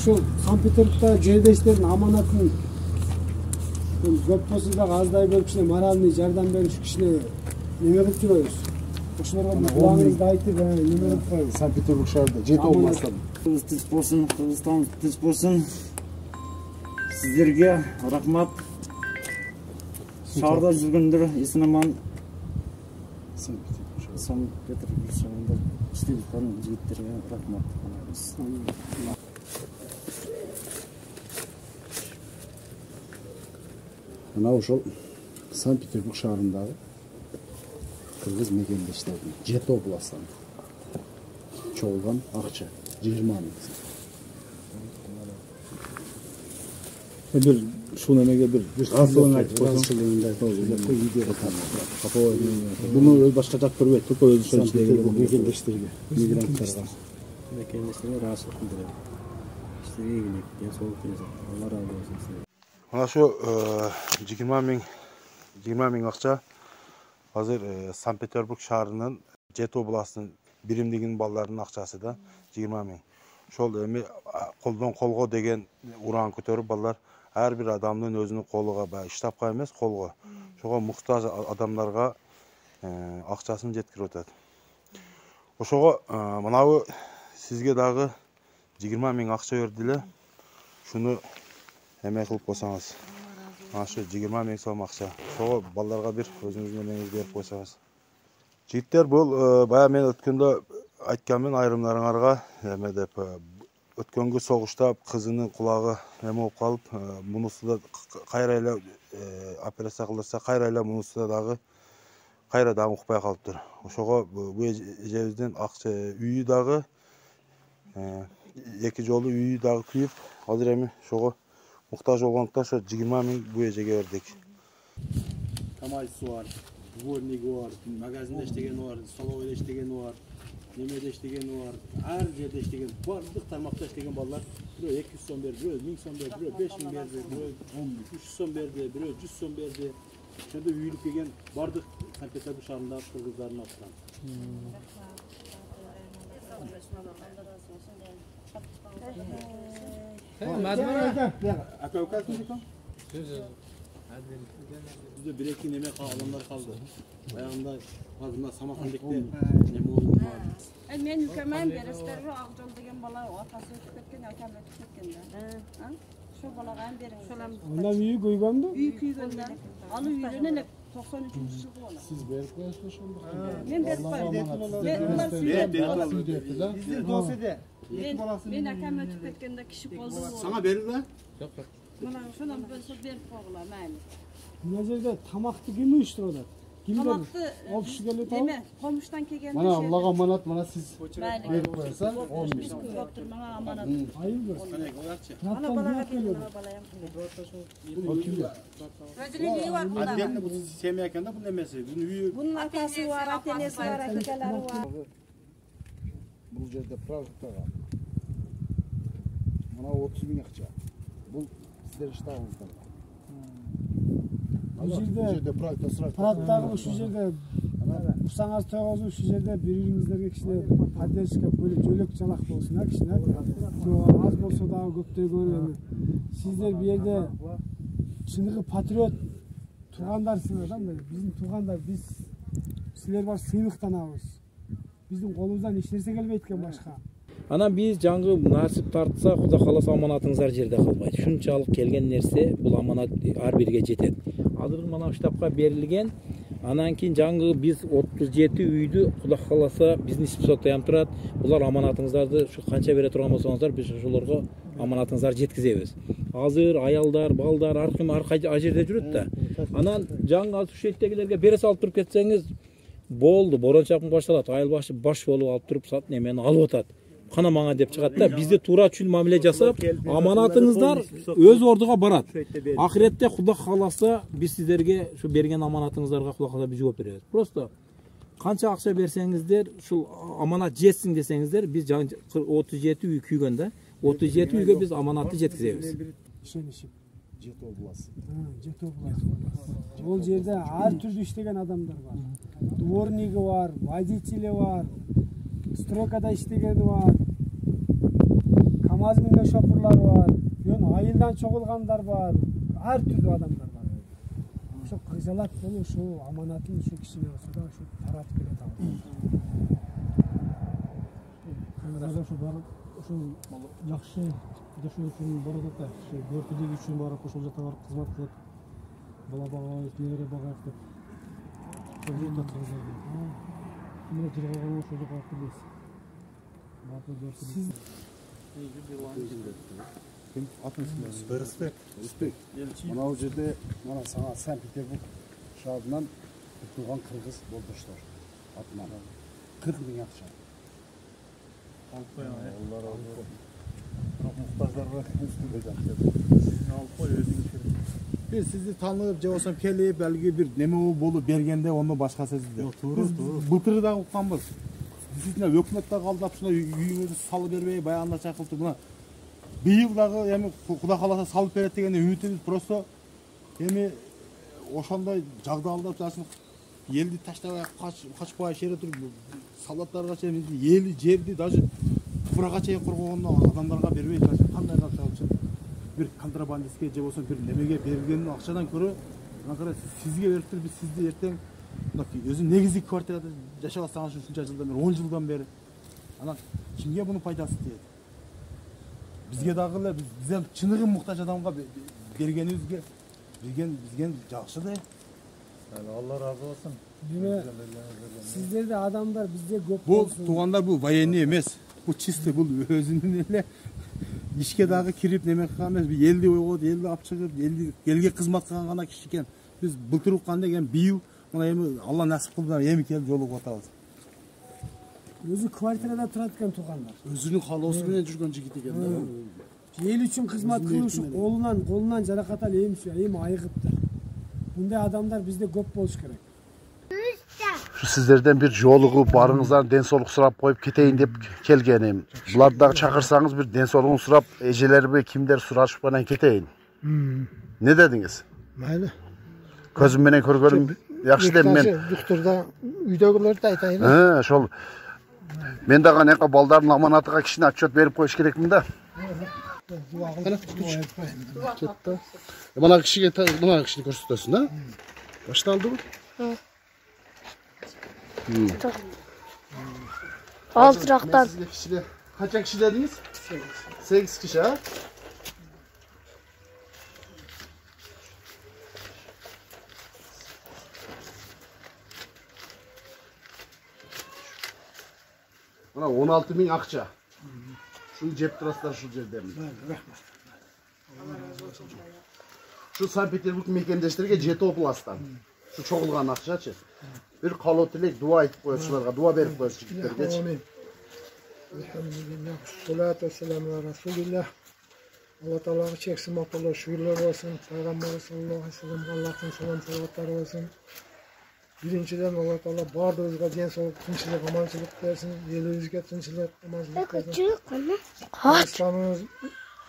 Ушул Санкт-Петербургда жердештердин аманатын көп болсо дагы аздай бөлүп кичине моральный жардам берип кичине неме кылып жүрөбүз. Ошолорго кубагыңызды айтып неме кылып коебуз. Санкт-Петербург шаарында жети областан. Тынч болсын, Кыргызстан тынч болсын. Сиздерге рахмат. Шаарда жүргөндөр эсен-аман Санкт-Петербург шаарында иштеп жаткан жигиттерге рахмат. Мына ошол Санкт-Петербург шаарындагы кыргыз мекендештердин жети областтан чогулган акча 20 миң. Bir şu nemege bir Азылын айтып койсоң, bunu öz başka жак көрбөйт, только өзү ошол Санкт-Петербург мекендештерге, мигранттарга. Мекендештерге ыраазычылык билдирем. Сиздерге ийгилик, денсаулык тілейм. Алла разы болсун сиздерге. Мына ошо 20 миң акча азыр Санкт-Петербург шаарынын жети областынын биримдигинин балдарынын акчасы да 20 миң. Ошол эми колдон колго деген уран көтөрүп балдар ар бир адамдын өзүнүн колуга баягы штабка эмес колго ошого муктаж адамдарга акчасын жеткирип атат. Ошого мынабы сизге дагы 20 миң акча берди эле. Шуну эме кылып койсоңуз. Ашы 20 миң сом акча. Ошого балдарга бир өзүңүздүн эмеңизди берип койсоңуз. Жигиттер, бул баягы мен өткөндө айтканмын айрымдарыңарга эме деп өткөнгү согушта кызынын кулагы эме болуп калып, мунусу да кайра эле операция кылдырса, кайра эле мунусу да дагы кайра дагы укпай калыптыр. Ошого бул эжебиздин акча үйү дагы эки жолу үйү дагы күйүп, азыр эми ошого муктаж болгондуктан ошо 20 миң бул эжеге бердик. Камайсы бар, дворниги бар, магазинде иштегени бар, столовойдо иштегени бар, немеде иштегени бар, ар жерде иштеген, бардык тармакта иштеген балдар бирөө 200 сом берди, бирөө 1000 сом берди, бирөө 5000 берди, бирөө 300 сом берди, бирөө 100 сом берди. Ошондо үйүлүп келген бардык Санкт-Петербург шаарындагы кыргыздардын атынан. Bizde bir iki neme adamlar kaldı. Ayağında fazla Samarkand'daki neme oldu. Men yükemem beresleri Akjol degen bala atası ötüp ketken, akam ötüp ketkende. Şu balaga hem berin. Ondan büyük koygandı? Büyük koygandı. Alı yürünen 93. yılı bola. Siz berip koyasınız şunda. Men berip koyayım. Bizim dosyada. Men akam ötüp ketkende kişi boldu. Sana verir mi? Yok. Mana şondan bölse berip koygular mayli. Bu жерде тамақты ким уюштурат? Ким берет? Тамақты Ол киши келип атабы? Деме, комуштан келген. Мана Аллага аманат, мана сиз Mayli. берип коесаң, 10 миң. Yoktur bana amanat. Айыл бер. Ana balaga berdim, balayam. Ол кимге? Özünün iyi var bunda. Ademle bu sevmeyken de bu nemesi. Bunun üyü Bunun atası var, atenesi var, akıkaları var. Бул жерде продуктага. Мана 30 миң акча. Бул сиздер штабыңыздан. Bu жерде Пыраттагы ушу жерде Усаңыз тойгозу ушу жерде бириңиздерге кичине поддержка бөлүп жөлөк жалак болсун, а кичине. Аз болсо дагы көптөгөн эми. Сиздер бу жерде чыныгы патриот туугандарсыңар да, биздин туугандар, биз силер бар сыйлыктанабыз. Биздин колубуздан эч нерсе келбейт экен башка. Анан биз жаңгы насип тартса, Кудай кааласа аманатыңыздар жерде калбайт. Шунчалык келген нерсе бул аманат ар бирге жетет. Азыр мына штабка берилген, анан кийин жаңгы биз 37 үйдү Кудай кааласа биздин списокто турат. Булар аманатыңыздарды ушу канча бере турган болсоңуздар, биз ошолорго аманатыңыздарды жеткизебиз. Азыр аялдар, балдар ар ким ар жерде жүрөт да. Анан жаңгы ушу жеттегилерге бере салып туруп кетсеңиз, болду, борончакын башталат, айыл башы баш болуп алып туруп сат немени алып атат. кана мага деп чыгат да. Бизде туура чүл мамиле жасап, аманатыңыздар өз ордуга барат. Ахиретте Кудай кааласа, биз сиздерге ушу берген аманатыңыздарга Кудай кааласа биз жооп беребиз. Просто канча акча берсеңиздер, ушул аманат жетсин десеңиздер, биз 37 үй күйгөн да. 37 үйгө биз аманатты жеткизебиз. Ишенишип. Жети обласы. Жети обласы. Ол жерде ар түрдүү иштеген адамдар бар. Дворниги бар, водители бар, стройкада иштегени бар, КамАЗ менен шопурлар бар, айылдан чогулгандар бар, ар түрдүү адамдар бар. Ошо кыйзалат болуп ушул аманатын ушу кишине болсо да ушу таратып келе атабыз. Ошо барып, ошол жакшы жашоо үчүн барат да, ошо көркүлүк үчүн барып ошол жакка барып кызмат кылып, бала багабыз, небере багабыз деп. Ошол жерде кыргыздар. Мына жерге калган ошол жакка барып келебиз. Ким атыңыз? Рысбек. Мына жерде мына сага Санкт-Петербург шаарынан туган кыргыз болдоштор атынан 40 000 акча. Алып коюң. Алар muhtaçlarga Алып кой өзүңүз. Biz sizi tanıyıp, cevapsam kelip, belki bir neme bolup bergende onu başka sözü de. Biz bıltırı da uqqanbız. Sizin hökümetler kaldap şuna үйүңүздү salı berбей, баягында чакылтып мына быйыл дагы эми Кудай кааласа салып берет деген үмүтүбүз. Просто эми ошондой жагдайлар жасын элди таштабай качпай шере туруп солдаттарга чейин эли жерди даже куфрага чейин коргогондо адамдарга бербей кандай калса үчүн bir kontrabandistке же болсо bir немеге берген акчадан көрө анакара сизге берип туруп биз сизди эртең өзү негизги квартирада жашап атсаңыз ушунча жылдан бери 10 жылдан бери анан кимге мунун пайдасы тиет? Бизге дагы эле биз чыныгы муктаж адамга бергенибизге бизген жакшы да. Allah razı olsun. Sizlerde adamlar bizde көп Bu болсун. тугандар bu военный эмес. Bu чисто bu өзүнүн эле ишке дагы кирип неме кылган эмес. Элди ойгоп, элди алып чыгып, элге кызмат кылган гана киши экен. Биз былтыр уккан деген бийүү мына эми Алла насип кылды эми келип жолугуп атабыз. Өзү квартирада турат экен туугандар. өзүнүн каалоосу менен жүргөн жигит экен да. Эл үчүн кызмат кылуу үчүн колунан жаракат алып эми айыгыптыр. Bunday adamlar bizde көп болуш керек. Şu sizlerden bir жолугуп барыңыздан ден соолук сурап коюп кетейин деп келгеним. Буларды дагы чакырсаңыз bir ден соолугун сурап, эжелерби кимдер сурашып менен кетейин. Не дедиңиз? Mayli. Көзүм менен көргөнүм жакшы деп мен. Doktorda үйдөгүлөрдү айтайын. Ошол. Мен дагы анакы балдардын аманатыга кичине отчет берип коюш керекмин да. Мына кишиге кишини көрсөтөсүң да? Башталдыбы? Алтырактан. Kaç kişi dediniz? 8 kişi ha? Bana 16.000 akça. Şu cep traslar şu жерде. Şu Sankt Peterburg mekendештерге жети областан. Şu çoğulgan akçaçı. Bir kalo tilek dua aytıp koyuyorlar, dua berip koyuyorlar. Amin. Elhamdülillah. Salatu vesselamu ala Resulillah. Allah Teala'ya çeksin maqullar, şükürler olsun. Peygamber sallallahu aleyhi ve sellem Allah'ın selam salavatları olsun. Birinciden Allah Teala bardığımızga den soğuk, tinçlik, amançılık versin. Yelimizge tinçlik, amançılık versin. Kırgızstanımız,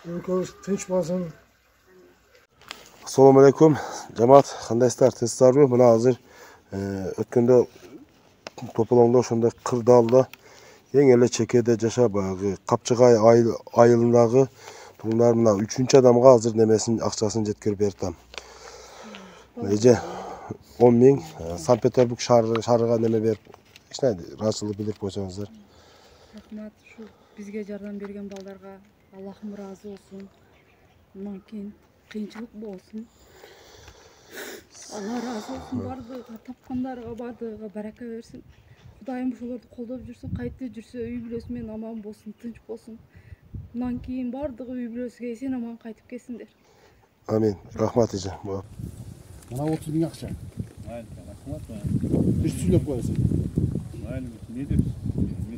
ülkemiz tinç olsun. Assalamu alaikum. Cemaat, kandaylar, tezsarı. Buna hazır ötkende topalanda ошондой кырдаалда эң эле чекеде жашап баягы Капчыгай айылындагы туугандар мына 3-чү адамга азыр немесин акчасын жеткирип бердим. Эже 10.000 Санкт Петербург шаарыга неме берип, кичине ыраазычылык билдирип койсоңуздар. Рахмат, şu bizge жардам берген балдарга Аллахым разы болсун. Мындан кийин кыйынчылык болсун. Allah razı olsun, bardığıga, tapkanlarga, bardığıga baraka versin. Kudayım uşolordu koldop жүрсүн, кайтып жүрсө үй бүлөсү менен аман болсун, тынч болсун. Мындан кийин бардыгы үй бүлөсүгө эсен аман кайтып келсиндер. Amin. Rahmat eje. Bana 30.000 akça. Mayli, rahmat. Bir süйлөп koyuyorsun. Mayli, ne diyorsun?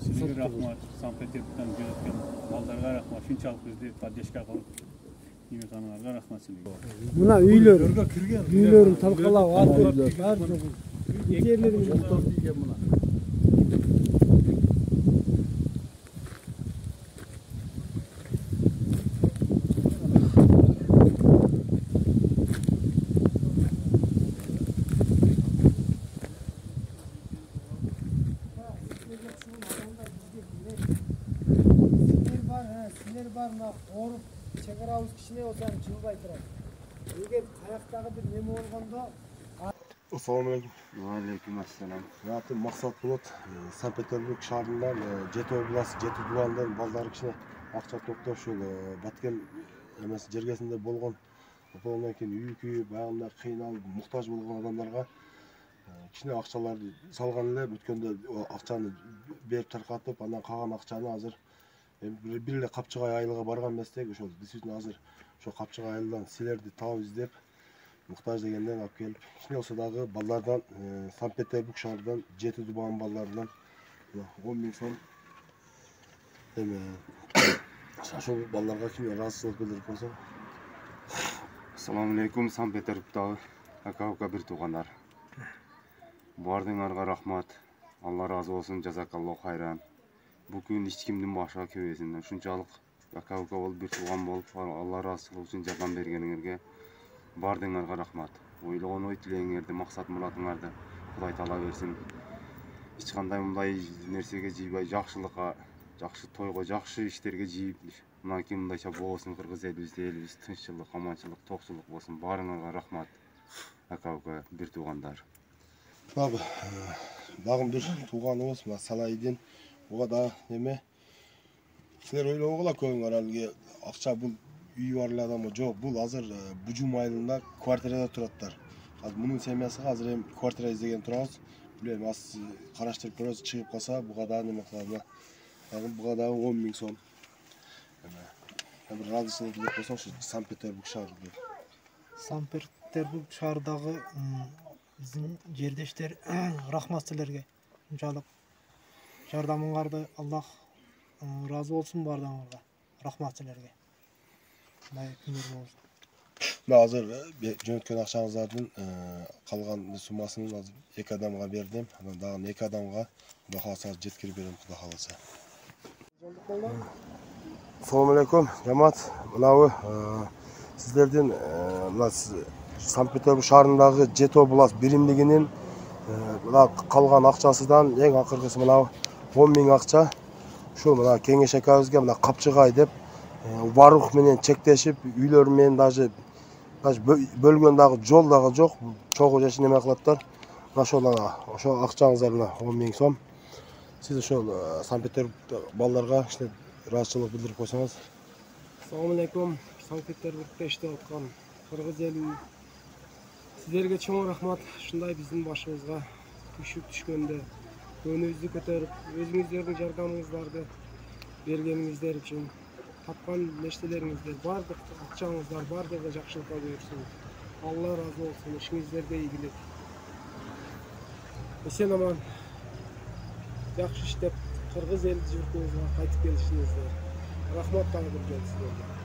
Сізге рахмат, Санкт-Петербургтан келген балдарға рахмат, шунчалық бізді поддержка қылып, емеканыңарға рахмат сізге. Мына үйлерін талқылап Силер бар, қорып, чекарабыз кішіне осаны жылбай тұрады. Егер қаяқтағы бір неме болғанда... Assalamu alaikum. Алейкум ассалам. Аты мақсат болады. Санкт-Петербург шаарынан Жеті обласы, Жеті дуандан балдары кішіне ақша топтап шөл Баткен эмес жергесінде болған. Одан кейін үй күйі, бағында қиналып, мұқтаж болған адамдарға кішіне ақшаларды салған эле, өткенде ақшаны беріп тарқатып, андан қалған ақшаны азыр бириле Капчыгай айылга барган эместек, ошол действительно азыр ошо Капчыгай айылдан силерди таап издеп, муктаж дегенден алып келип, кичине болсо дагы балдардан Санкт-Петербург шаарынан Жети дубан балдарынан 10 000 сом эме ошол балдарга кимге ыраазычылык билдирип койсо. Ассаламу алейкум, Санкт-Петербургдагы aka бир туугандар. Бардыңарга рахмат. Алла разы болсун, жазакаллаху хайран. Бүгін ешкімдің башыға көбесін. Ушунчалык aka болуп бир тууган болуп, Алла ыраазычылык үчүн жардам бергениңерге бардыңарга рахмат. Ойлогон ой тилегиңерди, максат муратыңарды Кудай таала берсин. Эч кандай мындай нерсеге жийбай, жакшылыкка, жакшы тойго, жакшы иштерге жийип, мына ким мындайча болсун, кыргыз элибизде, элибиз тынччылык, аманчылык, токчулук болсун. Баарыңарга рахмат. Aka бир туугандар. Дагы бир тууганыбыз, Салайдин. Буга да неме? Силер ойлогула көңүңөр алги акча бул үй бар эле адам жок. Бул азыр Бужум айылында квартирада тураттар. Азыр мунун семьясыга азыр эми квартира издеген турабыз. Билем, аз караштырып көрөбүз, чыгып калса буга да неме кылабыз. Буга да 10 000 сом. Бир ыраазычылык билдирип койсоң, Санкт-Петербург шаарында. Санкт-Петербург шаарындагы биздин жердештер рахмат силерге. Ушунчалык жардамыңарды Аллах разы болсын бардыңарга. Рахмат силерге. Азыр жөнөткөн акчаңыздардын калган суммасын азыр 2 адамга бердим. Анан дагы 2 адамга Кудай кааласа жеткирип берем, Кудай кааласа. Assalamu alaikum, жамаат. Мынабы сиздердин мына Санкт-Петербург шаарындагы Жети облас биримдигинин мына калган акчасынан эң акыркысы мына 10 000 акча. Ушул мына Кеңеш акабызга мына Капчыгай деп Барух менен чектешип, үйлөр менен даже бөлгөн дагы жол дагы жок. Чогуу жашын эме кылаттар. Ошол акчаңыздар мына 10 000 сом. Сиз ошол Санкт-Петербург балдарга ыраазычылык билдирип койсоңуз. Assalamu alaikum. Санкт-Петербургда иштеп аткан кыргыз эли сиздерге чоң рахмат. Ушундай биздин башыбызга түшүп түшкөндө көңүбүздү көтөрүп, өзүңүздөрдүн жардамыңыздарды бергениңиздер үчүн, тапкан нерселериңиздер, бардык акчаңыздар бардыгы жакшылыкка буйрсун. Алла разы болсун, ишиңиздерде ийгилик. Эсен аман жакшы иштеп, кыргыз эл журтуңузга кайтып келишиңиздер. Рахмат дагы бир жолу сиздерге.